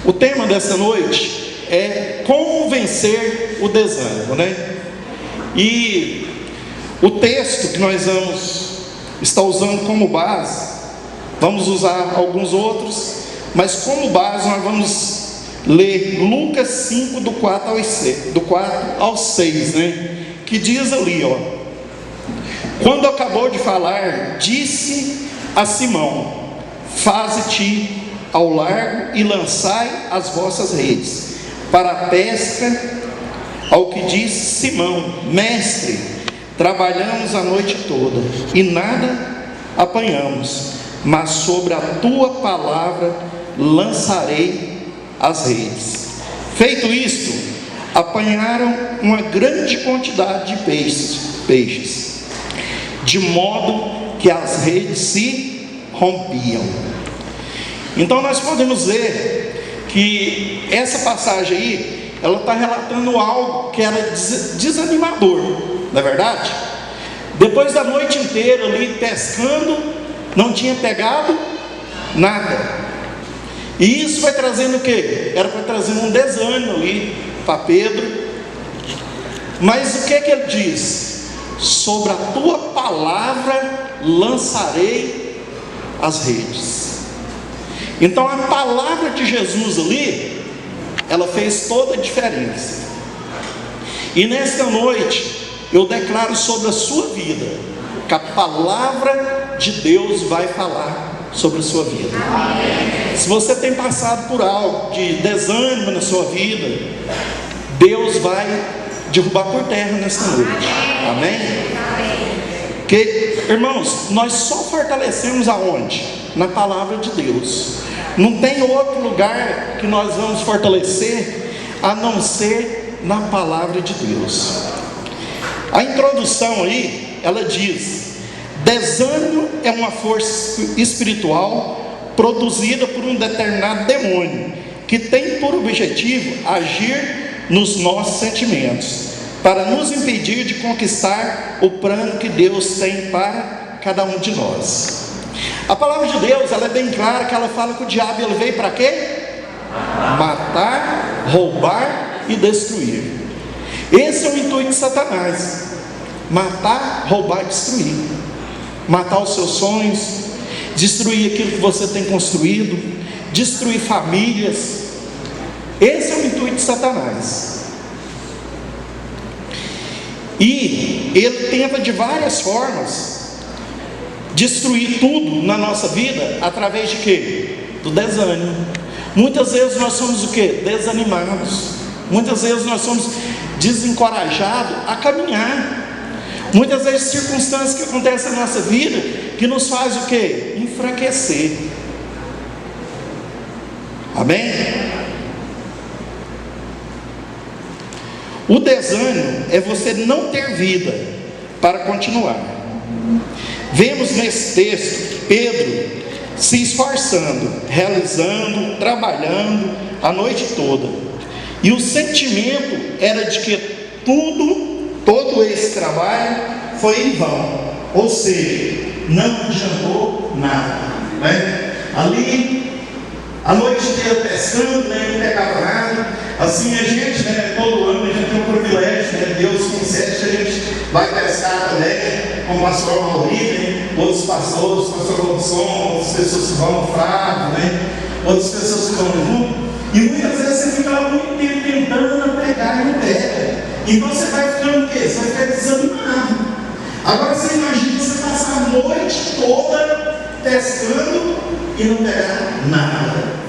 O tema dessa noite é como vencer o desânimo, né? E o texto que nós vamos estar usando como base, vamos usar alguns outros, mas como base nós vamos ler Lucas 5, do 4 ao 6, né? Que diz ali, ó: quando acabou de falar, disse a Simão: faze-te ao largo e lançai as vossas redes para a pesca. Ao que disse Simão: mestre, trabalhamos a noite toda e nada apanhamos, mas sobre a tua palavra lançarei as redes. Feito isto, apanharam uma grande quantidade de peixes, de modo que as redes se rompiam. Então nós podemos ver que essa passagem aí, ela está relatando algo que era desanimador, não é verdade? Depois da noite inteira ali pescando, não tinha pegado nada. E isso vai trazendo o quê? Era para trazer um desânimo ali para Pedro. Mas o que é que ele diz? Sobre a tua palavra lançarei as redes. Então a palavra de Jesus ali, ela fez toda a diferença. E nesta noite eu declaro sobre a sua vida que a palavra de Deus vai falar sobre a sua vida. Amém. Se você tem passado por algo de desânimo na sua vida, Deus vai derrubar por terra nesta noite. Amém? Porque, irmãos, nós só fortalecemos aonde? Na palavra de Deus. Não tem outro lugar que nós vamos fortalecer a não ser na palavra de Deus. A introdução aí, ela diz: desânimo é uma força espiritual produzida por um determinado demônio que tem por objetivo agir nos nossos sentimentos para nos impedir de conquistar o plano que Deus tem para cada um de nós. A palavra de Deus, ela é bem clara, que ela fala que o diabo ele veio para quê? Matar, roubar e destruir. Esse é o intuito de Satanás: matar, roubar e destruir. Matar os seus sonhos, destruir aquilo que você tem construído, destruir famílias. Esse é o intuito de Satanás. E ele tenta de várias formas destruir tudo na nossa vida através de quê? Do desânimo. Muitas vezes nós somos o quê? Desanimados. Muitas vezes nós somos desencorajados a caminhar. Muitas vezes circunstâncias que acontecem na nossa vida que nos faz o quê? Enfraquecer. Amém? O desânimo é você não ter vida para continuar. Vemos nesse texto Pedro se esforçando, realizando, trabalhando a noite toda. E o sentimento era de que todo esse trabalho foi em vão. Ou seja, não adiantou nada, né? Ali, a noite inteira pescando, né? Não pegava nada. Assim a gente, né? Todo ano a gente tem um privilégio, né? Deus concede que a gente vai pescar também, com o pastor Maurício, né? Outros pastores, o pastor Robson, outras pessoas que vão no Flávio, né? Outras pessoas que vão no junto. E muitas vezes você fica lá muito tempo tentando pegar e não pega. Então você vai ficando o quê? Você vai ficar desanimado. Agora você imagina você passar a noite toda pescando e não pegar nada.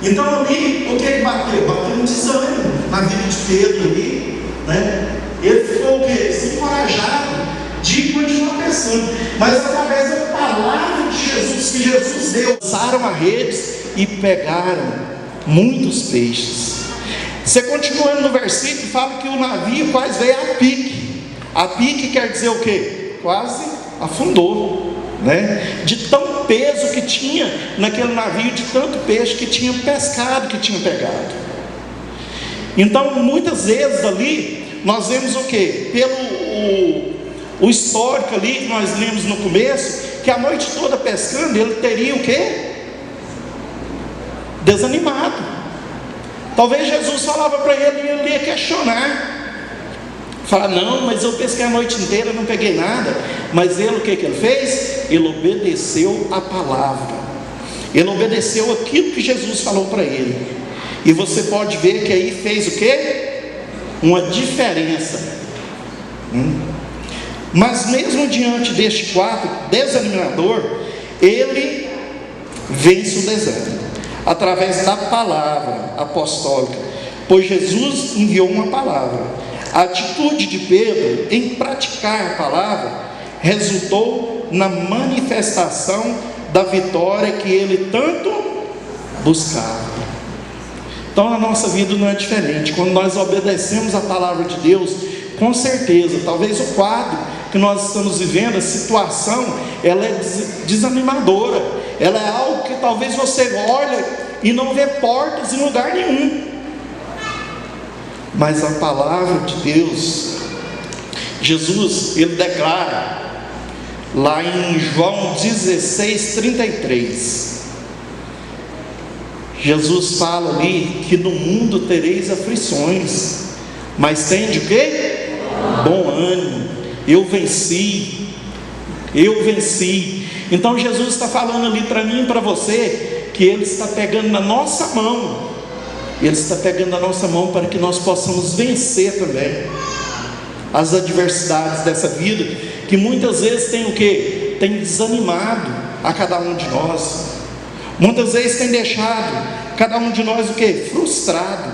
Então ali, o que bateu? Bateu um desânimo na vida de Pedro ali, né? Ele ficou o quê? Desencorajado de continuar pescando. Mas através da palavra de Jesus, que Jesus deu, lançaram a redes e pegaram muitos peixes. Você continuando no versículo, fala que o navio quase veio a pique. A pique quer dizer o quê? Quase afundou, né? De tão peso que tinha naquele navio, de tanto peixe que tinha pescado, que tinha pegado. Então muitas vezes ali nós vemos o quê? Pelo o histórico ali que nós lemos no começo, que a noite toda pescando, ele teria o quê? desanimado. Talvez Jesus falava para ele e ele ia questionar. Falar, não, mas eu pesquei a noite inteira, não peguei nada. Mas ele, o que ele fez? Ele obedeceu a palavra. Ele obedeceu aquilo que Jesus falou para ele. E você pode ver que aí fez o quê? Uma diferença. Mas mesmo diante deste quadro desanimador, ele vence o desânimo através da palavra apostólica, pois Jesus enviou uma palavra. A atitude de Pedro em praticar a palavra resultou na manifestação da vitória que ele tanto buscava. Então a nossa vida não é diferente. Quando nós obedecemos a palavra de Deus, com certeza, talvez o quadro que nós estamos vivendo, a situação, ela é desanimadora. Ela é algo que talvez você olha e não vê portas em lugar nenhum. Mas a palavra de Deus, Jesus, ele declara lá em João 16:33, Jesus fala ali que no mundo tereis aflições, mas tende o quê? Bom ânimo, eu venci. Então Jesus está falando ali para mim e para você, que Ele está pegando na nossa mão. Ele está pegando a nossa mão para que nós possamos vencer também as adversidades dessa vida, que muitas vezes tem o quê? Tem desanimado a cada um de nós. Muitas vezes tem deixado cada um de nós o quê? Frustrado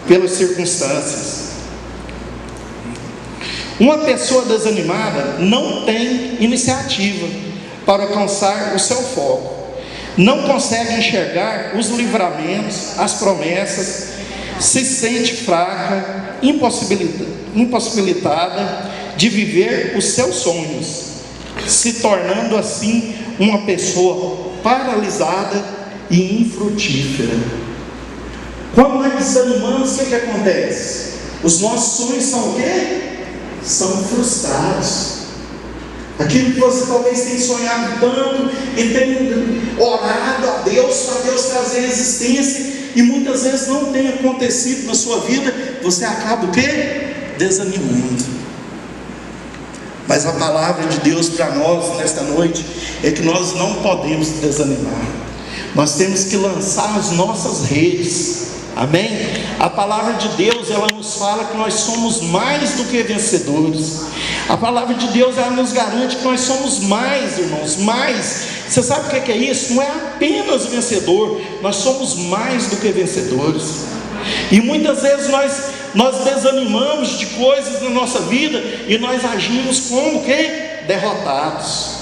pelas circunstâncias. Uma pessoa desanimada não tem iniciativa para alcançar o seu foco. Não consegue enxergar os livramentos, as promessas, se sente fraca, impossibilitada de viver os seus sonhos, se tornando assim uma pessoa paralisada e infrutífera. Quando nós desanimamos, o que acontece? Os nossos sonhos são o quê? São frustrados. Aquilo que você talvez tenha sonhado tanto e tenha orado a Deus, para Deus trazer existência, e muitas vezes não tem acontecido na sua vida, você acaba o quê? Desanimando. Mas a palavra de Deus para nós nesta noite é que nós não podemos desanimar. Nós temos que lançar as nossas redes. Amém? A palavra de Deus, ela nos fala que nós somos mais do que vencedores. A palavra de Deus, ela nos garante que nós somos mais, irmãos, mais. Você sabe o que é isso? Não é apenas vencedor, nós somos mais do que vencedores. E muitas vezes nós desanimamos de coisas na nossa vida e nós agimos como que? Derrotados.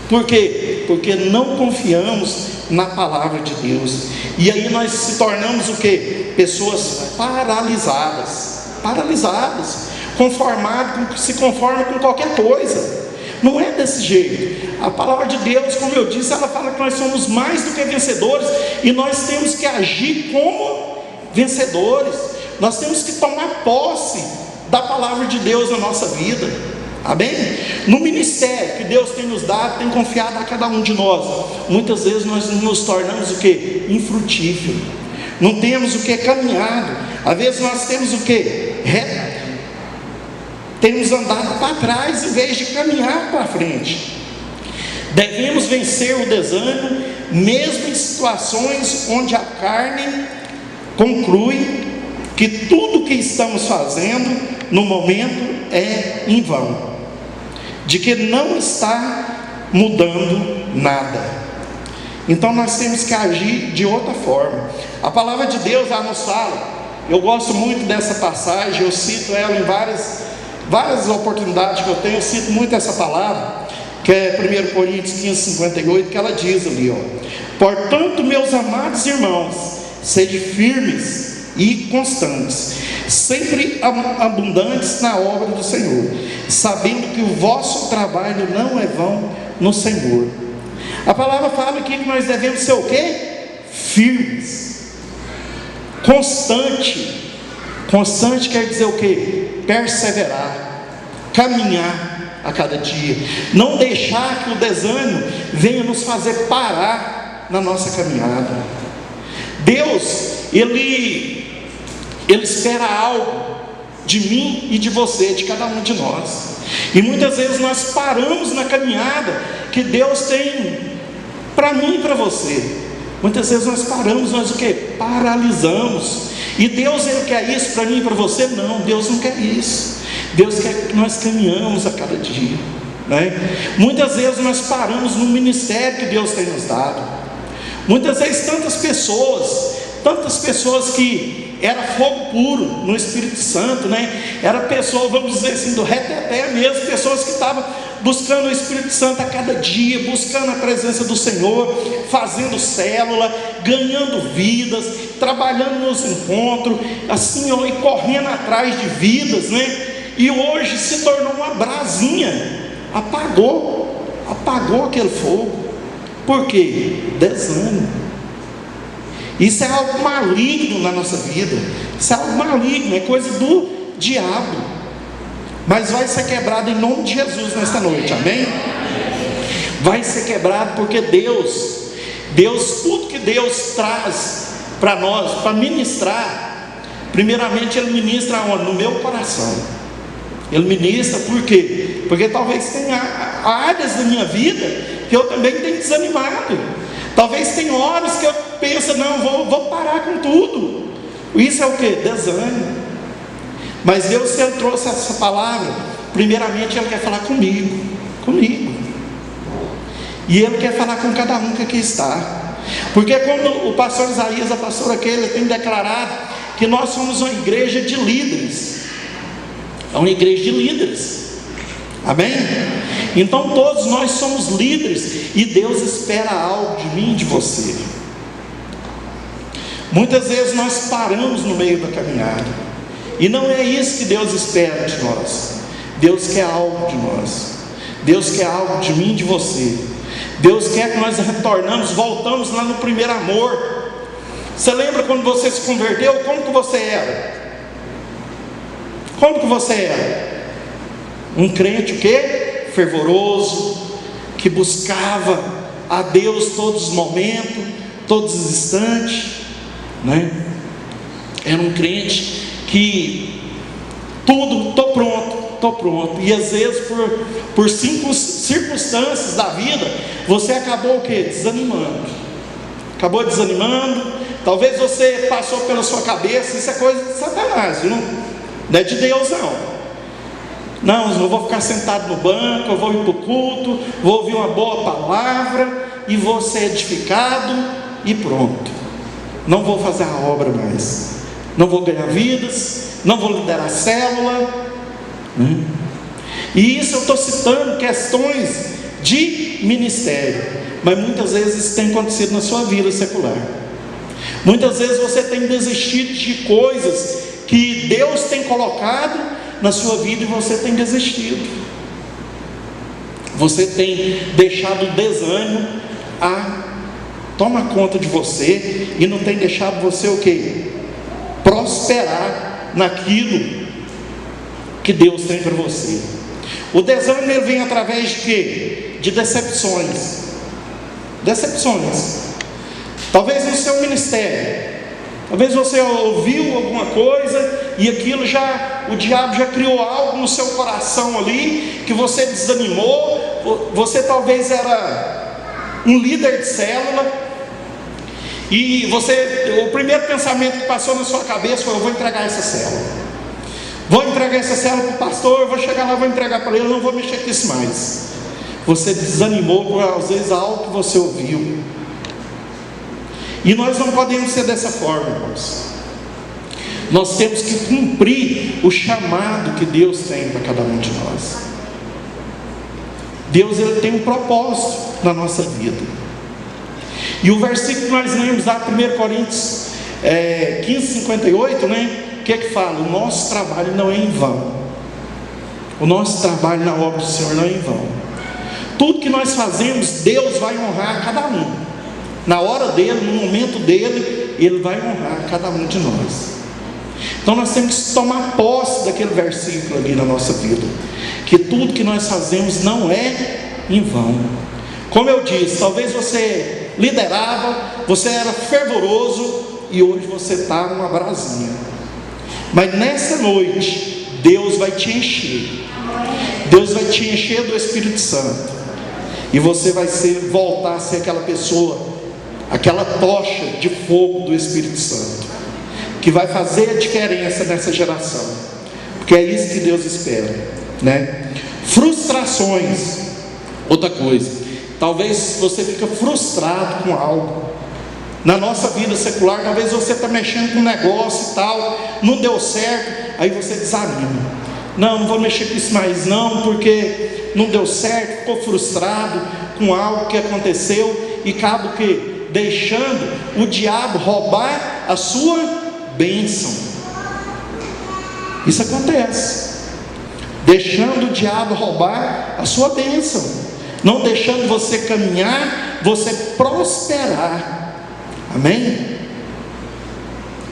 Por quê? Porque não confiamos na palavra de Deus. E aí nós se tornamos o quê? Pessoas paralisadas. Se conforma com qualquer coisa. Não é desse jeito. A palavra de Deus, como eu disse, ela fala que nós somos mais do que vencedores, e nós temos que agir como vencedores. Nós temos que tomar posse da palavra de Deus na nossa vida. Amém? No ministério que Deus tem nos dado, tem confiado a cada um de nós, muitas vezes nós nos tornamos o que? Infrutífero. Não temos o que? Caminhado. Às vezes nós temos o que? Temos andado para trás em vez de caminhar para frente. Devemos vencer o desânimo, mesmo em situações onde a carne conclui que tudo que estamos fazendo no momento é em vão, de que não está mudando nada. Então nós temos que agir de outra forma. A palavra de Deus já nos fala. Eu gosto muito dessa passagem, eu cito ela em várias oportunidades que eu tenho, eu cito muito essa palavra, que é 1 Coríntios 15:58, que ela diz ali, portanto, meus amados irmãos, sede firmes e constantes, sempre abundantes na obra do Senhor, sabendo que o vosso trabalho não é vão no Senhor. A palavra fala aqui que nós devemos ser o quê? Firmes. Constante quer dizer o quê? Perseverar, caminhar a cada dia, não deixar que o desânimo venha nos fazer parar na nossa caminhada. Deus, Ele espera algo de mim e de você, de cada um de nós. E muitas vezes nós paramos na caminhada que Deus tem para mim e para você. Muitas vezes nós paramos, nós o que? Paralisamos. E Deus, Ele quer isso para mim e para você? Não, Deus não quer isso. Deus quer que nós caminhamos a cada dia, né? Muitas vezes nós paramos no ministério que Deus tem nos dado. Muitas vezes tantas pessoas que era fogo puro no Espírito Santo, né? Era pessoa, vamos dizer assim, do reteté mesmo, pessoas que estavam buscando o Espírito Santo a cada dia, buscando a presença do Senhor, fazendo célula, ganhando vidas, trabalhando nos encontros, assim, ó, e correndo atrás de vidas, né? E hoje se tornou uma brasinha, apagou aquele fogo. Por quê? Desânimo. Isso é algo maligno na nossa vida. Isso é algo maligno, é coisa do diabo. Mas vai ser quebrado em nome de Jesus nesta noite, amém? Vai ser quebrado porque Deus, tudo que Deus traz para nós, para ministrar, primeiramente Ele ministra onde? No meu coração. Ele ministra por quê? Porque talvez tenha áreas da minha vida que eu também tenho desanimado. Talvez tenha horas que eu penso, não, vou parar com tudo. Isso é o que? Desânimo. Mas Deus, se Ele trouxe essa palavra, primeiramente Ele quer falar comigo. E Ele quer falar com cada um que aqui está. Porque como o pastor Isaías, a pastora Keila tem declarado, que nós somos uma igreja de líderes. É uma igreja de líderes. Amém? Então todos nós somos líderes e Deus espera algo de mim e de você. Muitas vezes nós paramos no meio da caminhada, e não é isso que Deus espera de nós. Deus quer algo de nós. Deus quer algo de mim e de você. Deus quer que nós voltamos lá no primeiro amor. Você lembra quando você se converteu? Como que você era? Um crente o quê? Fervoroso, que buscava a Deus todos os momentos, todos os instantes, né? Era um crente que tudo, estou pronto. E às vezes por circunstâncias da vida, você acabou o quê? Desanimando. Talvez você passou pela sua cabeça, isso é coisa de Satanás, viu? Não é de Deus não. Não, eu vou ficar sentado no banco, eu vou ir para o culto, vou ouvir uma boa palavra e vou ser edificado e pronto. Não vou fazer a obra mais, não vou ganhar vidas, não vou liderar célula. E isso eu estou citando questões de ministério, mas muitas vezes isso tem acontecido na sua vida secular. Muitas vezes você tem desistido de coisas que Deus tem colocado na sua vida e você tem desistido. Você tem deixado o desânimo tomar conta de você e não tem deixado você o quê? Prosperar naquilo que Deus tem para você. O desânimo ele vem através de quê? De decepções. Talvez no seu ministério, talvez você ouviu alguma coisa e aquilo o diabo já criou algo no seu coração ali, que você desanimou. Você talvez era um líder de célula, e o primeiro pensamento que passou na sua cabeça foi: eu vou entregar essa célula. Vou entregar essa célula para o pastor, eu vou chegar lá, vou entregar para ele, não vou mexer com isso mais. Você desanimou por às vezes algo que você ouviu. E nós não podemos ser dessa forma, irmãos. Nós temos que cumprir o chamado que Deus tem para cada um de nós. Deus ele tem um propósito na nossa vida. E o versículo que nós lemos lá, 1 Coríntios 15:58, né? O que é que fala? O nosso trabalho não é em vão. O nosso trabalho na obra do Senhor não é em vão. Tudo que nós fazemos, Deus vai honrar cada um. Na hora dele, no momento dele, Ele vai honrar cada um de nós. Então nós temos que tomar posse daquele versículo ali na nossa vida, que tudo que nós fazemos não é em vão. Como eu disse, talvez você liderava, você era fervoroso, e hoje você está numa brasinha. Mas nessa noite, Deus vai te encher. Deus vai te encher do Espírito Santo. E você vai voltar a ser aquela pessoa, aquela tocha de fogo do Espírito Santo, que vai fazer a diferença nessa geração. Porque é isso que Deus espera, né? Frustrações. Outra coisa, talvez você fique frustrado com algo. Na nossa vida secular, talvez você está mexendo com um negócio e tal, não deu certo, aí você desanima. Não vou mexer com isso mais não, porque não deu certo, ficou frustrado com algo que aconteceu, e acaba o quê? Deixando o diabo roubar a sua bênção. Isso acontece. Deixando o diabo roubar a sua bênção, não deixando você caminhar, você prosperar. Amém?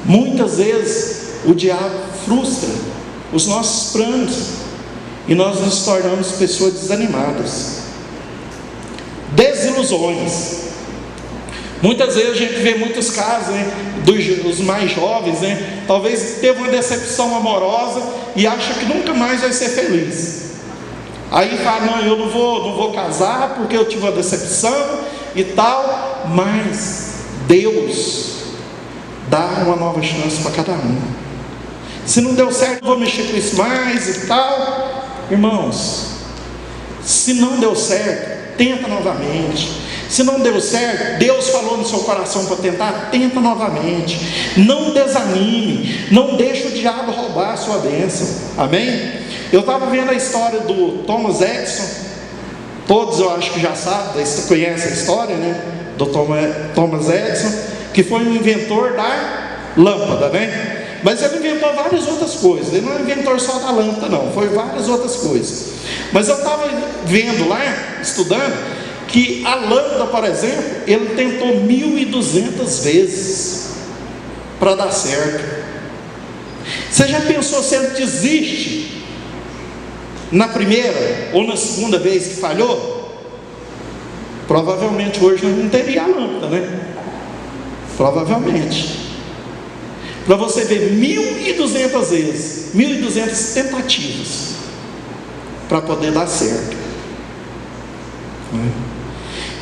Muitas vezes o diabo frustra os nossos planos e nós nos tornamos pessoas desanimadas. Desilusões. Muitas vezes a gente vê muitos casos, né, dos mais jovens, né, talvez teve uma decepção amorosa e acha que nunca mais vai ser feliz. Aí fala, não, eu não vou casar porque eu tive uma decepção e tal. Mas Deus dá uma nova chance para cada um. Se não deu certo, eu vou mexer com isso mais e tal. Irmãos, se não deu certo, tenta novamente. Se não deu certo, Deus falou no seu coração para tentar, tenta novamente. Não desanime, não deixe o diabo roubar a sua bênção. Amém? Eu estava vendo a história do Thomas Edison. Todos eu acho que já sabem, conhecem a história, né? Do Thomas Edison, que foi um inventor da lâmpada, né? Mas ele inventou várias outras coisas. Ele não é inventor só da lâmpada não, foi várias outras coisas. Mas eu estava vendo lá, estudando, que a lâmpada, por exemplo, ele tentou 1200 vezes para dar certo. Você já pensou se ele desiste na primeira ou na segunda vez que falhou? Provavelmente hoje não teria a lâmpada, né? Provavelmente. Para você ver 1200 vezes, 1200 tentativas para poder dar certo.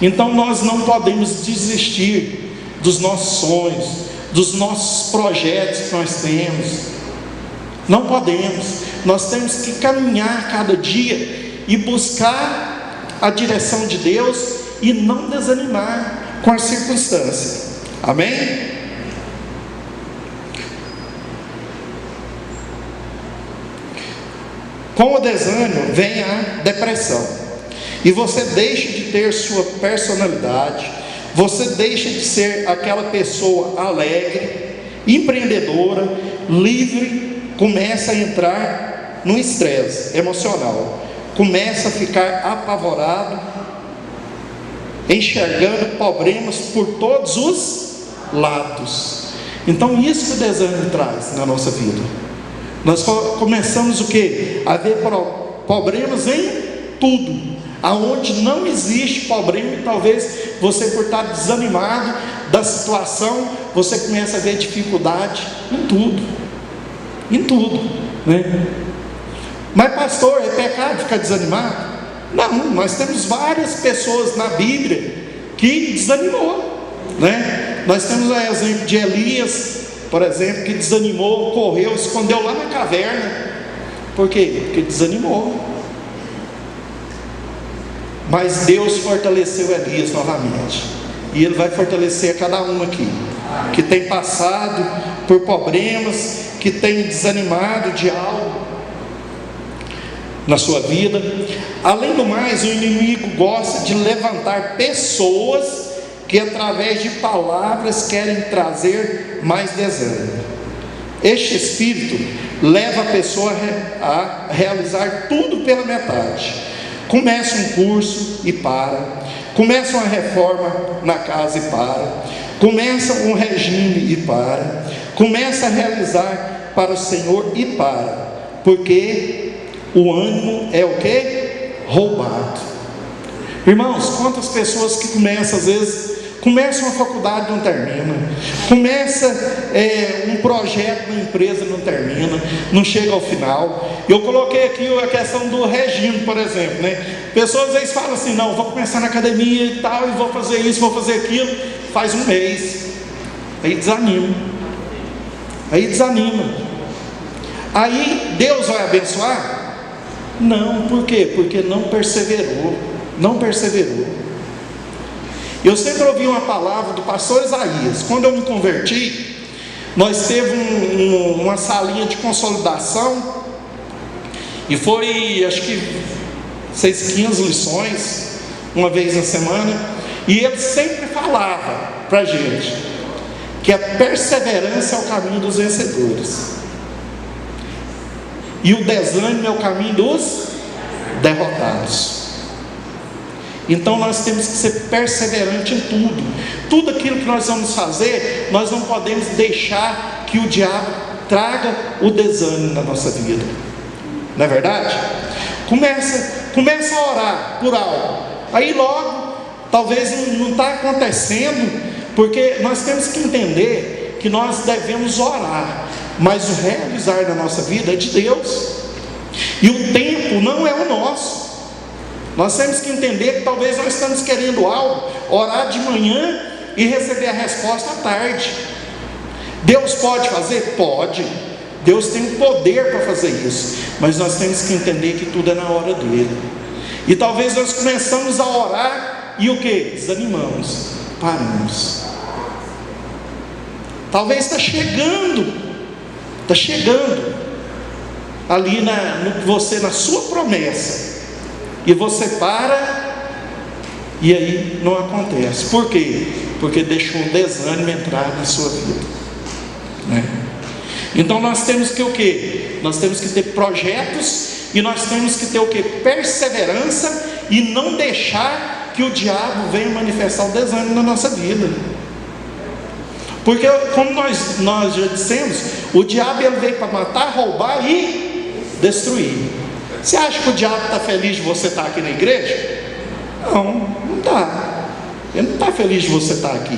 Então nós não podemos desistir dos nossos sonhos, dos nossos projetos que nós temos. Não podemos. Nós temos que caminhar cada dia e buscar a direção de Deus e não desanimar com as circunstâncias. Amém? Com o desânimo vem a depressão, e você deixa de ter sua personalidade, você deixa de ser aquela pessoa alegre, empreendedora, livre, começa a entrar no estresse emocional, começa a ficar apavorado, enxergando problemas por todos os lados. Então isso que o desânimo traz na nossa vida. Nós começamos o quê? A ver problemas em tudo. Aonde não existe problema, e talvez você, por estar desanimado da situação, você começa a ver dificuldade em tudo. Em tudo, né? Mas pastor, é pecado ficar desanimado? Não, nós temos várias pessoas na Bíblia que desanimou, né? Nós temos o exemplo de Elias, por exemplo, que desanimou, correu, escondeu lá na caverna. Por quê? Porque desanimou. Mas Deus fortaleceu Elias novamente, e Ele vai fortalecer cada um aqui, que tem passado por problemas, que tem desanimado de algo na sua vida. Além do mais, o inimigo gosta de levantar pessoas que através de palavras querem trazer mais desânimo. Este espírito leva a pessoa a realizar tudo pela metade. Começa um curso e para, começa uma reforma na casa e para, começa um regime e para, começa a realizar para o Senhor e para, porque o ânimo é o que? Roubado. Irmãos, quantas pessoas que começam às vezes Começa uma faculdade, não termina. Começa um projeto na empresa, não termina, não chega ao final. Eu coloquei aqui a questão do regime, por exemplo, né? Pessoas às vezes falam assim: não, vou começar na academia e tal, e vou fazer isso, vou fazer aquilo. Faz um mês, aí desanima. Aí Deus vai abençoar? Não, por quê? Porque não perseverou. Eu sempre ouvi uma palavra do pastor Isaías. Quando eu me converti, nós teve uma salinha de consolidação, e foi, acho que 15 lições, uma vez na semana, e ele sempre falava para a gente que a perseverança é o caminho dos vencedores, e o desânimo é o caminho dos derrotados. Então nós temos que ser perseverantes em tudo aquilo que nós vamos fazer. Nós não podemos deixar que o diabo traga o desânimo na nossa vida, não é verdade? Começa a orar por algo, aí logo, talvez não está acontecendo, porque nós temos que entender que nós devemos orar, mas o realizar da nossa vida é de Deus, e o tempo não é o nosso. Nós temos que entender que talvez nós estamos querendo algo, orar de manhã e receber a resposta à tarde. Deus pode fazer? Pode. Deus tem o poder para fazer isso, mas nós temos que entender que tudo é na hora dele. E talvez nós começamos a orar e o que? Desanimamos, paramos. Talvez está chegando ali na sua promessa, e você para, e aí não acontece. Por quê? Porque deixou o desânimo entrar na sua vida, né? Então nós temos que o quê? Nós temos que ter projetos, e nós temos que ter o quê? Perseverança, e não deixar que o diabo venha manifestar o desânimo na nossa vida. Porque, como nós já dissemos, o diabo ele veio para matar, roubar e destruir. Você acha que o diabo está feliz de você estar aqui na igreja? Não está. Ele não está feliz de você estar aqui.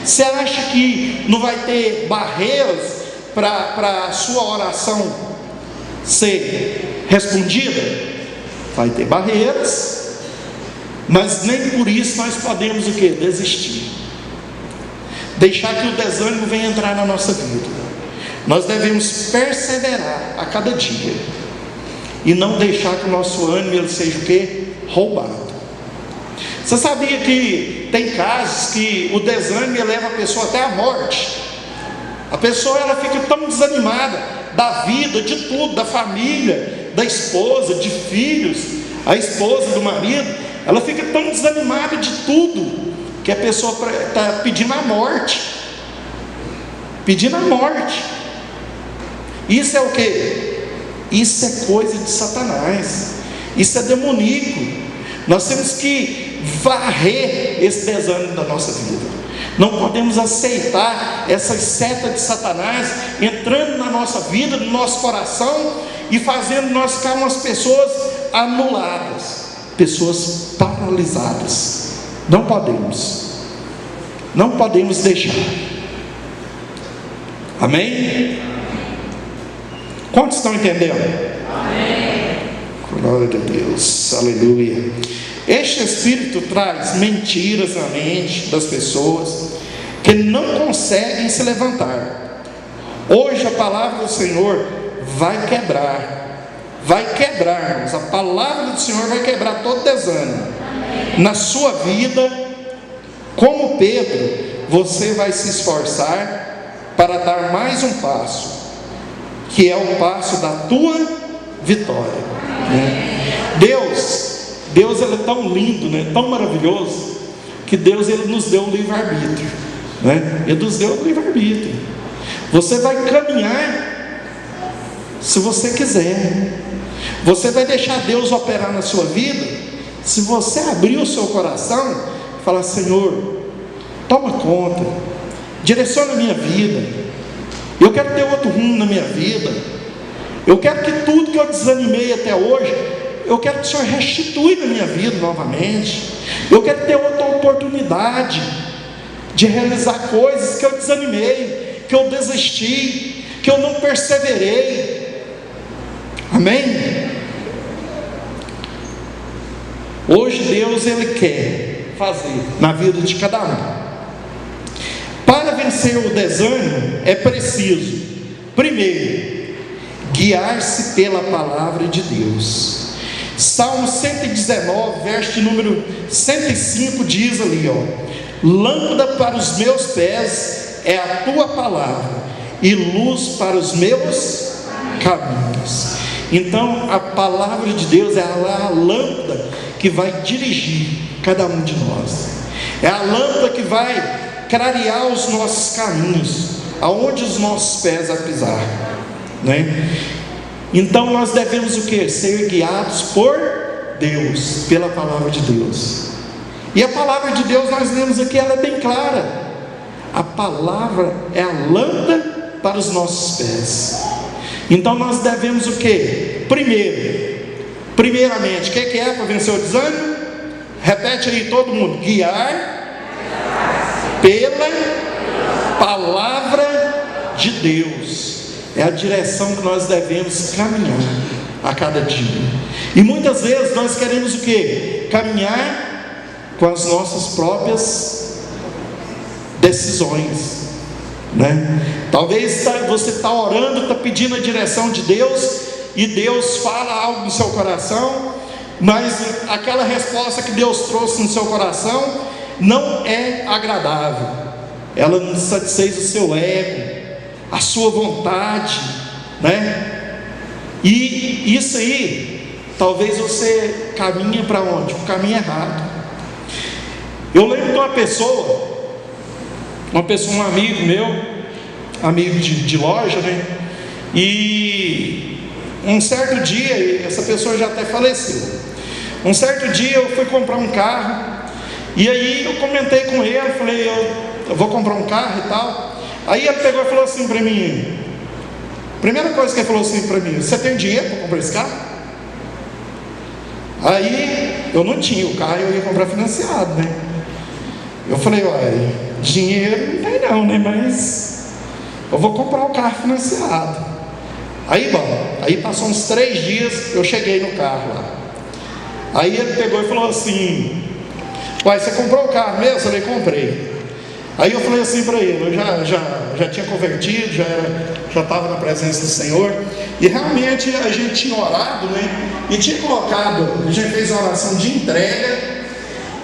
Você acha que não vai ter barreiras para a sua oração ser respondida? Vai ter barreiras, mas nem por isso nós podemos o quê? Desistir. Deixar que o desânimo venha entrar na nossa vida. Nós devemos perseverar a cada dia, e não deixar que o nosso ânimo ele seja o quê? Roubado. Você sabia que tem casos que o desânimo leva a pessoa até a morte? A pessoa ela fica tão desanimada da vida, de tudo, da família, da esposa, de filhos, a esposa do marido, ela fica tão desanimada de tudo, que a pessoa está pedindo a morte. Isso é o que? Isso é coisa de Satanás, isso é demoníaco. Nós temos que varrer esse desânimo da nossa vida. Não podemos aceitar essas setas de Satanás entrando na nossa vida, no nosso coração, e fazendo nós ficar umas pessoas anuladas, pessoas paralisadas. Não podemos deixar. Amém? Quantos estão entendendo? Amém. Glória a Deus, aleluia. Este espírito traz mentiras na mente das pessoas que não conseguem se levantar. Hoje a palavra do Senhor vai quebrar, irmãos. A palavra do Senhor vai quebrar todo desânimo na sua vida. Como Pedro, você vai se esforçar para dar mais um passo, que é o passo da tua vitória, né? Deus ele é tão lindo, né? Tão maravilhoso, que Deus ele nos deu o livre-arbítrio, né? Ele nos deu o livre-arbítrio. Você vai caminhar se você quiser. Você vai deixar Deus operar na sua vida se você abrir o seu coração e falar: Senhor, toma conta, direciona a minha vida. Eu quero ter outro rumo na minha vida. Eu quero que tudo que eu desanimei até hoje, eu quero que o Senhor restitui na minha vida novamente. Eu quero ter outra oportunidade. de realizar coisas que eu desanimei, que eu desisti, que eu não perseverei. Amém? Hoje Deus, Ele quer fazer na vida de cada um. Para vencer o desânimo é preciso, primeiro, guiar-se pela palavra de Deus. Salmo 119, verso de número 105 diz ali, lâmpada para os meus pés é a tua palavra e luz para os meus caminhos. Então a palavra de Deus é a lâmpada que vai dirigir cada um de nós, é a lâmpada que vai clarear os nossos caminhos, aonde os nossos pés vão pisar, né? Então nós devemos o que? Ser guiados por Deus, pela palavra de Deus. E a palavra de Deus, nós lemos aqui, ela é bem clara. A palavra é a lâmpada para os nossos pés. Então nós devemos o que? Primeiramente, o que é para vencer o desânimo? Repete aí todo mundo: guiar pela palavra de Deus. É a direção que nós devemos caminhar a cada dia. E muitas vezes nós queremos o que? Caminhar com as nossas próprias decisões, né? Talvez você está orando, está pedindo a direção de Deus, e Deus fala algo no seu coração, mas aquela resposta que Deus trouxe no seu coração não é agradável, ela não satisfez o seu ego, a sua vontade, né? E isso aí, talvez você caminhe para onde? Para o caminho errado. Eu lembro de uma pessoa, um amigo meu, amigo de loja, né? E um certo dia, essa pessoa já até faleceu. Um certo dia eu fui comprar um carro, e aí eu comentei com ele, falei, eu vou comprar um carro e tal. Aí ele pegou e falou assim para mim, primeira coisa que ele falou assim para mim: você tem dinheiro para comprar esse carro? Aí eu não tinha o carro, eu ia comprar financiado, né? Eu falei, olha, dinheiro não tem não, né? Mas eu vou comprar o carro financiado. Aí passou uns 3 dias, eu cheguei no carro lá. Aí ele pegou e falou assim: uai, você comprou o carro mesmo? Eu falei, comprei. Aí eu falei assim para ele, eu já tinha convertido, já estava na presença do Senhor, e realmente a gente tinha orado, né? E tinha colocado, a gente fez uma oração de entrega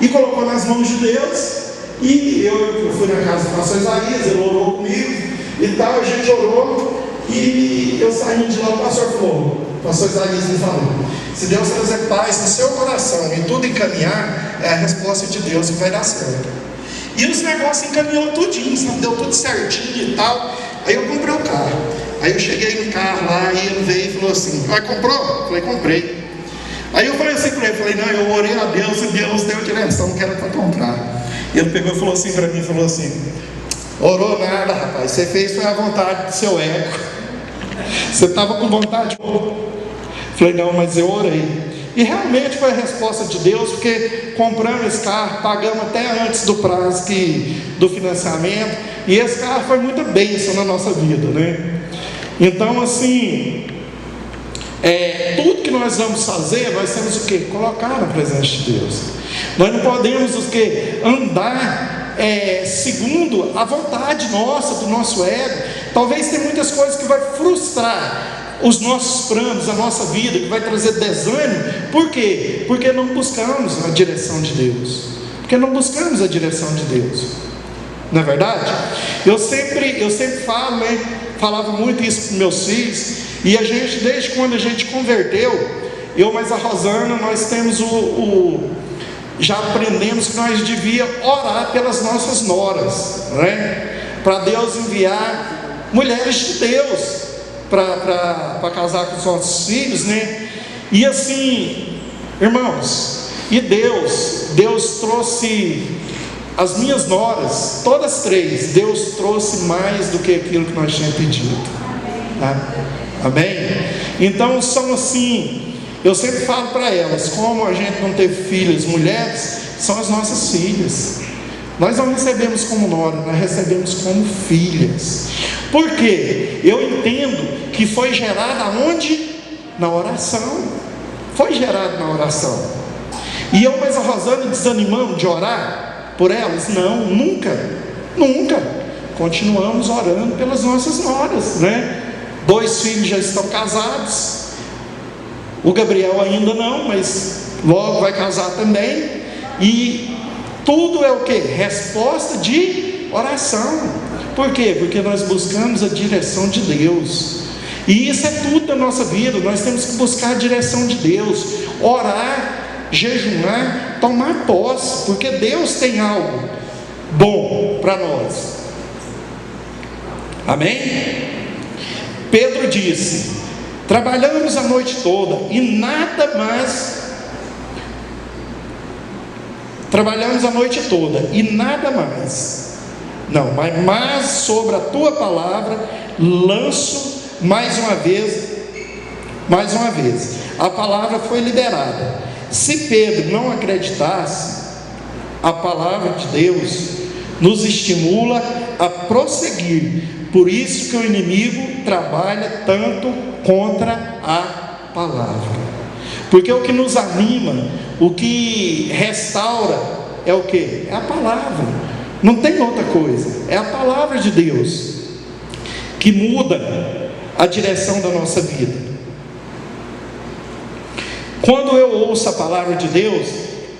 e colocou nas mãos de Deus. E eu fui na casa do pastor Isaías, ele orou comigo e tal, a gente orou, e eu saí de lá, o pastor Isaías me falou: se Deus trazer paz no seu coração e tudo encaminhar, é a resposta de Deus e vai dar certo. E os negócios encaminhou tudinho, sabe? Deu tudo certinho e tal. Aí eu comprei o carro. Aí eu cheguei no carro lá, e ele veio e falou assim: comprou? Eu falei, comprei. Aí eu falei assim para ele, não, eu orei a Deus e Deus deu direção, que era para comprar. E ele pegou e falou assim para mim, orou nada, rapaz, você fez foi a vontade do seu ego. Você estava com vontade. Falei, não, mas eu orei. E realmente foi a resposta de Deus, porque compramos esse carro, pagamos até antes do prazo do financiamento, e esse carro foi muita bênção na nossa vida, né? Então assim, tudo que nós vamos fazer, nós temos o que? Colocar na presença de Deus. Nós não podemos o que? Andar segundo a vontade nossa, do nosso ego. Talvez tenha muitas coisas que vai frustrar os nossos planos, a nossa vida, que vai trazer desânimo. Por quê? Porque não buscamos a direção de Deus. Porque não buscamos a direção de Deus. Não é verdade? Eu sempre falo, né? Falava muito isso para os meus filhos. E a gente, desde quando a gente converteu, eu mais a Rosana, nós temos já aprendemos que nós devíamos orar pelas nossas noras, né? Para Deus enviar mulheres de Deus para casar com os nossos filhos, né? E assim, irmãos, e Deus trouxe as minhas noras, todas 3, Deus trouxe mais do que aquilo que nós tínhamos pedido, tá? Amém? Então são assim, eu sempre falo para elas, como a gente não teve filhas mulheres, são as nossas filhas. Nós não recebemos como nora, nós recebemos como filhas. Por quê? Eu entendo que foi gerado aonde? Na oração. Foi gerado na oração. E eu mais a Rosana desanimamos de orar por elas? Não, nunca. Continuamos orando pelas nossas noras, né? 2 filhos já estão casados. O Gabriel ainda não, mas logo vai casar também. E tudo é o quê? Resposta de oração. Por quê? Porque nós buscamos a direção de Deus. E isso é tudo da nossa vida. Nós temos que buscar a direção de Deus, orar, jejuar, tomar posse, porque Deus tem algo bom para nós. Amém? Pedro disse: trabalhamos a noite toda e nada mais. Trabalhamos a noite toda e nada mais. Não, mas sobre a tua palavra lanço mais uma vez. A palavra foi liberada. Se Pedro não acreditasse, a palavra de Deus nos estimula a prosseguir. Por isso que o inimigo trabalha tanto contra a palavra. Porque o que nos anima, o que restaura é o que? É a palavra. Não tem outra coisa. É a palavra de Deus que muda a direção da nossa vida. Quando eu ouço a palavra de Deus,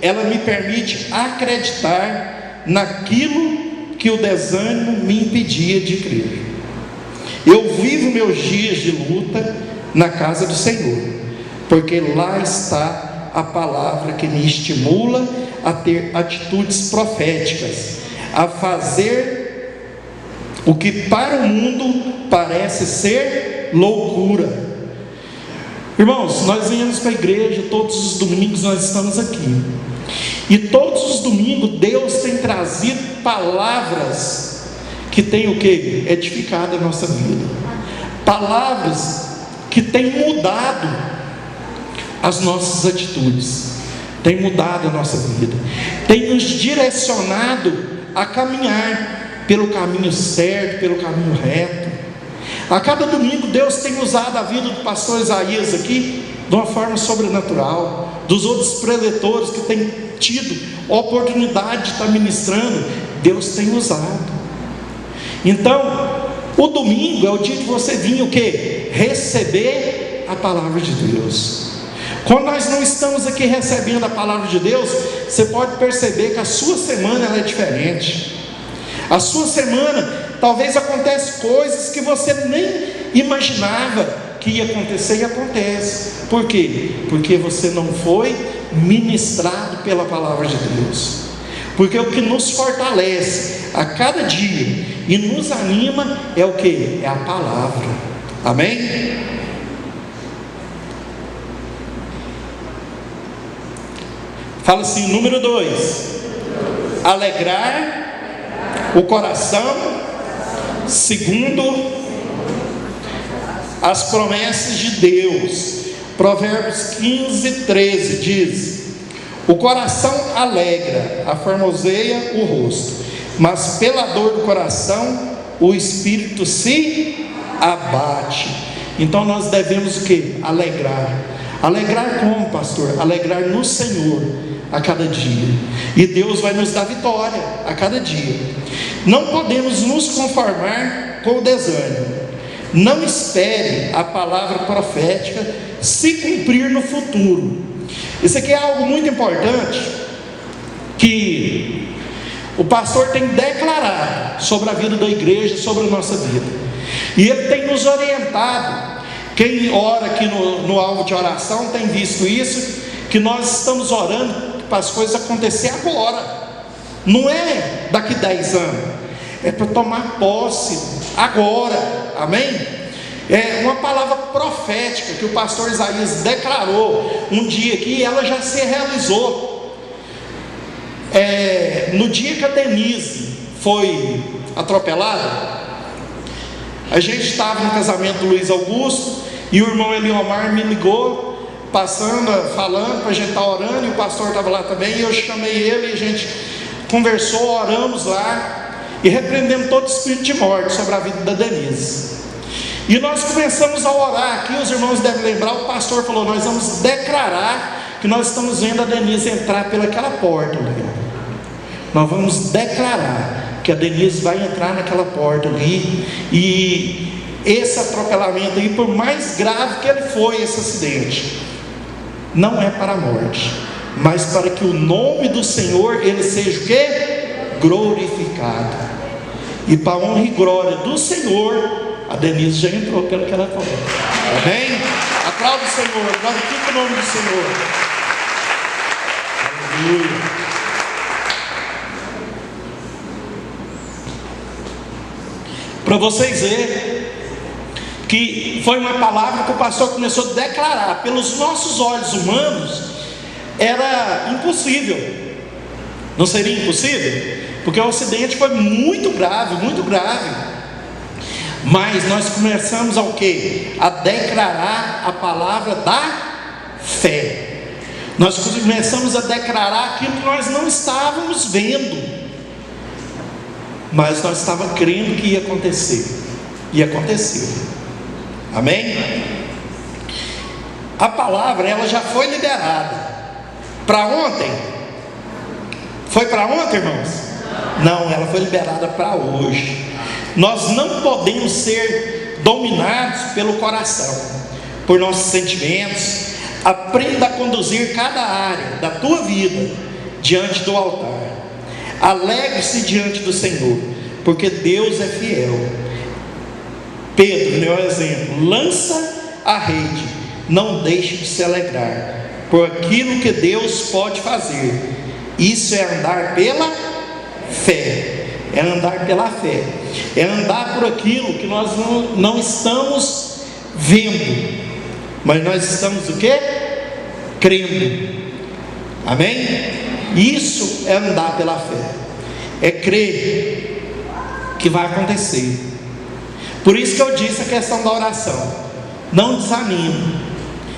ela me permite acreditar naquilo que o desânimo me impedia de crer. Eu vivo meus dias de luta na casa do Senhor, porque lá está a palavra que me estimula a ter atitudes proféticas, a fazer o que para o mundo parece ser loucura. Irmãos, nós viemos para a igreja todos os domingos, nós estamos aqui, e todos os domingos Deus tem trazido palavras que tem o que? Edificado a nossa vida, palavras que tem mudado as nossas atitudes, tem mudado a nossa vida, tem nos direcionado a caminhar pelo caminho certo, pelo caminho reto. A cada domingo Deus tem usado a vida do pastor Isaías aqui de uma forma sobrenatural, dos outros preletores que têm tido oportunidade de estar ministrando, Deus tem usado. Então, o domingo é o dia que você vinha o quê? Receber a palavra de Deus. Quando nós não estamos aqui recebendo a palavra de Deus, você pode perceber que a sua semana ela é diferente. A sua semana talvez acontece coisas que você nem imaginava que ia acontecer, e acontece. Por quê? Porque você não foi ministrado pela palavra de Deus. Porque o que nos fortalece a cada dia e nos anima é o que? É a palavra. Amém? Fala assim, número 2: alegrar o coração segundo as promessas de Deus. Provérbios 15:13 diz: o coração alegra, a formoseia o rosto, mas pela dor do coração o espírito se abate. Então nós devemos o que? Alegrar. Alegrar como, pastor? Alegrar no Senhor a cada dia, e Deus vai nos dar vitória a cada dia. Não podemos nos conformar com o desânimo. Não espere a palavra profética se cumprir no futuro. Isso aqui é algo muito importante que o pastor tem declarado sobre a vida da igreja, sobre a nossa vida, e ele tem nos orientado. Quem ora aqui no alvo de oração tem visto isso, que nós estamos orando para as coisas acontecer agora, não é daqui 10 anos, é para tomar posse agora. Amém? É uma palavra profética que o pastor Isaías declarou um dia aqui, e ela já se realizou. No dia que a Denise foi atropelada, a gente estava no casamento do Luiz Augusto, e o irmão Eliomar me ligou, falando para a gente estar orando, e o pastor estava lá também, e eu chamei ele, e a gente conversou, oramos lá e repreendemos todo espírito de morte sobre a vida da Denise. E nós começamos a orar aqui, os irmãos devem lembrar, o pastor falou: nós vamos declarar que nós estamos vendo a Denise entrar pelaquela porta ali. Nós vamos declarar que a Denise vai entrar naquela porta ali, e esse atropelamento aí, por mais grave que ele foi, esse acidente, não é para a morte, mas para que o nome do Senhor, ele seja o quê? Glorificado. E para a honra e glória do Senhor, a Denise já entrou pelaquela porta. Amém? Aplauda o Senhor, glorifica o nome do Senhor. Aleluia. Para vocês verem que foi uma palavra que o pastor começou a declarar. Pelos nossos olhos humanos era impossível. Não seria impossível? Porque o acidente foi muito grave, muito grave. Mas nós começamos ao quê? A declarar a palavra da fé. Nós começamos a declarar aquilo que nós não estávamos vendo, mas nós estávamos crendo que ia acontecer. E aconteceu. Amém? A palavra, ela já foi liberada. Para ontem? Foi para ontem, irmãos? Não, ela foi liberada para hoje. Nós não podemos ser dominados pelo coração, por nossos sentimentos. Aprenda a conduzir cada área da tua vida diante do altar. Alegre-se diante do Senhor, porque Deus é fiel. Pedro, meu exemplo: lança a rede, não deixe de se alegrar por aquilo que Deus pode fazer. Isso é andar pela fé. É andar pela fé. É andar por aquilo que nós não estamos vendo, mas nós estamos o quê? Crendo. Amém? Isso é andar pela fé. É crer que vai acontecer. Por isso que eu disse a questão da oração. Não desanime.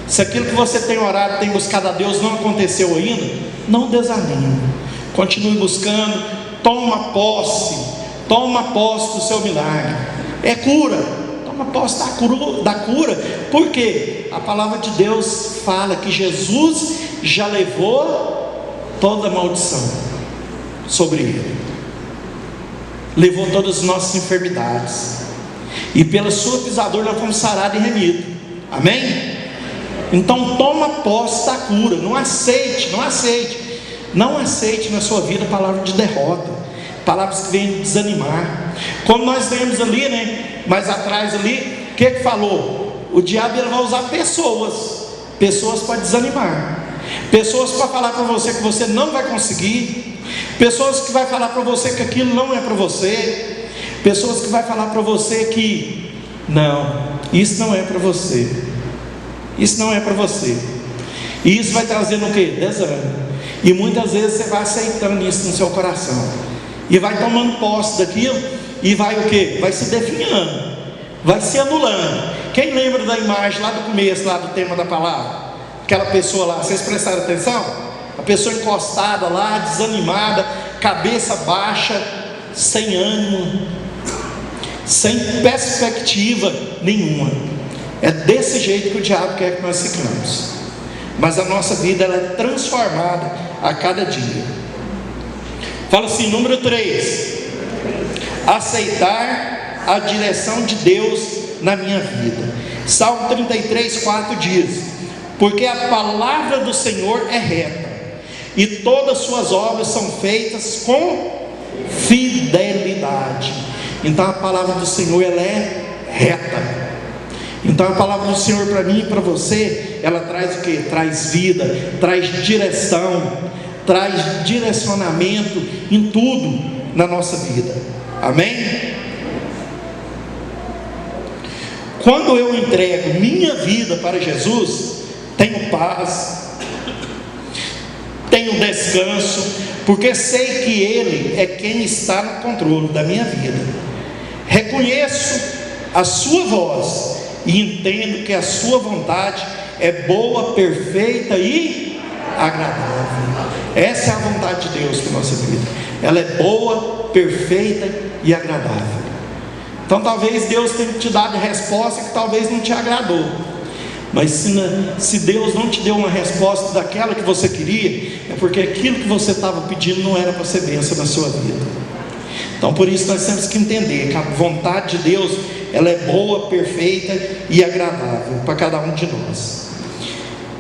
Se aquilo que você tem orado, tem buscado a Deus, não aconteceu ainda, não desanime. Continue buscando. Toma posse do seu milagre. É cura. Toma posse da cura. Porque a palavra de Deus fala que Jesus já levou toda a maldição sobre ele. Levou todas as nossas enfermidades. E pela sua pisadura nós fomos sarados e remidos. Amém? Então toma posse da cura. Não aceite na sua vida palavras de derrota, palavras que vêm desanimar. Como nós lemos ali, né, mais atrás ali, o que falou? O diabo, ele vai usar pessoas para desanimar, pessoas para falar para você que você não vai conseguir, pessoas que vai falar para você que aquilo não é para você, pessoas que vai falar para você que não, isso não é para você, isso não é para você. E isso vai trazendo o que? Desânimo. E muitas vezes você vai aceitando isso no seu coração, e vai tomando posse daquilo, e vai o que? Vai se definhando, vai se anulando. Quem lembra da imagem lá do começo, lá do tema da palavra? Aquela pessoa lá, vocês prestaram atenção? A pessoa encostada lá, desanimada, cabeça baixa, sem ânimo, sem perspectiva nenhuma. É desse jeito que o diabo quer que nós ficamos. Mas a nossa vida, ela é transformada a cada dia. Fala assim, número 3: aceitar a direção de Deus na minha vida. Salmo 33:4 diz: porque a palavra do Senhor é reta, e todas as suas obras são feitas com fidelidade. Então a palavra do Senhor, ela é reta. Então a palavra do Senhor para mim e para você, ela traz o que? Traz vida, traz direção, traz direcionamento em tudo na nossa vida. Amém? Quando eu entrego minha vida para Jesus, tenho paz, tenho descanso, porque sei que Ele é quem está no controle da minha vida. Reconheço a sua voz e entendo que a sua vontade é boa, perfeita e agradável. Essa é a vontade de Deus para a nossa vida. Ela é boa, perfeita e agradável. Então talvez Deus tenha te dado resposta que talvez não te agradou. Mas se Deus não te deu uma resposta daquela que você queria, é porque aquilo que você estava pedindo não era para ser bênção na sua vida. Então por isso nós temos que entender que a vontade de Deus, ela é boa, perfeita e agradável para cada um de nós.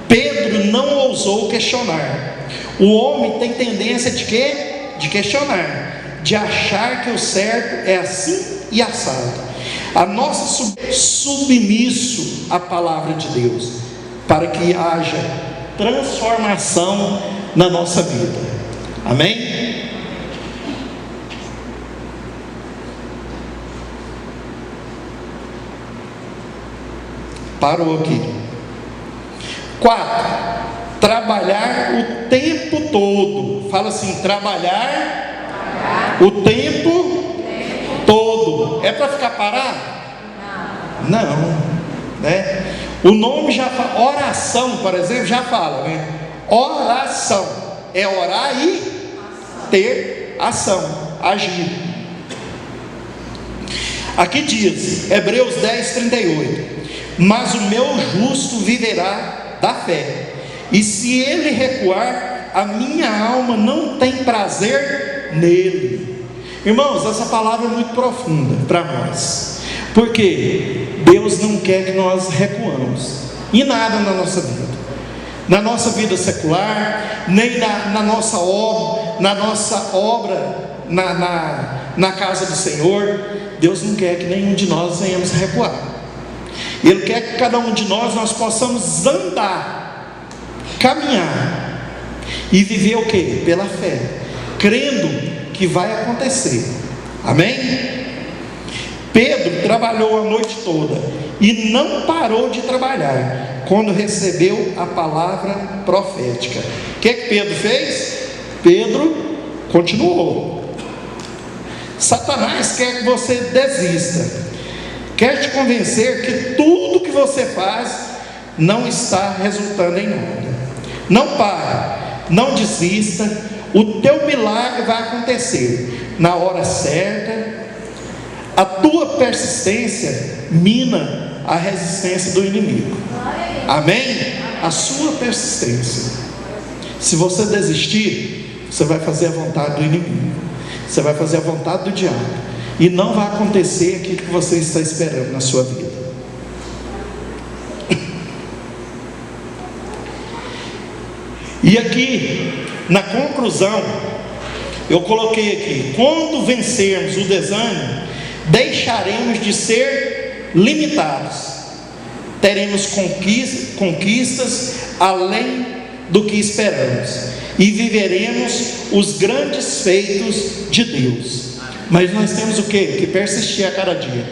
Pedro não ousou questionar. O homem tem tendência de quê? De questionar, de achar que o certo é assim e assado. A nossa submisso à palavra de Deus, para que haja transformação na nossa vida. Amém? Parou aqui. 4. Trabalhar o tempo todo. Fala assim: trabalhar o tempo todo. É para ficar parado? Não, né? O nome já fala, oração, por exemplo, já fala, né? Oração é orar e ter ação, agir. Aqui diz, Hebreus 10:38: mas o meu justo viverá da fé, e se ele recuar, a minha alma não tem prazer nele. Irmãos, essa palavra é muito profunda para nós, porque Deus não quer que nós recuamos em nada na nossa vida secular, nem na nossa obra, na casa do Senhor. Deus não quer que nenhum de nós venhamos recuar. Ele quer que cada um de nós possamos andar, caminhar e viver o quê? Pela fé, crendo que vai acontecer. Amém? Pedro trabalhou a noite toda e não parou de trabalhar quando recebeu a palavra profética. O que Pedro fez? Pedro continuou. Satanás quer que você desista, quer te convencer que tudo que você faz não está resultando em nada. Não pare, não desista. O teu milagre vai acontecer na hora certa. A tua persistência mina a resistência do inimigo. Amém? A sua persistência. Se você desistir, você vai fazer a vontade do inimigo, você vai fazer a vontade do diabo, e não vai acontecer aquilo que você está esperando na sua vida. E aqui, na conclusão, eu coloquei aqui: quando vencermos o desânimo, deixaremos de ser limitados, teremos conquistas além do que esperamos, e viveremos os grandes feitos de Deus. Mas nós temos o quê? Que persistir a cada dia.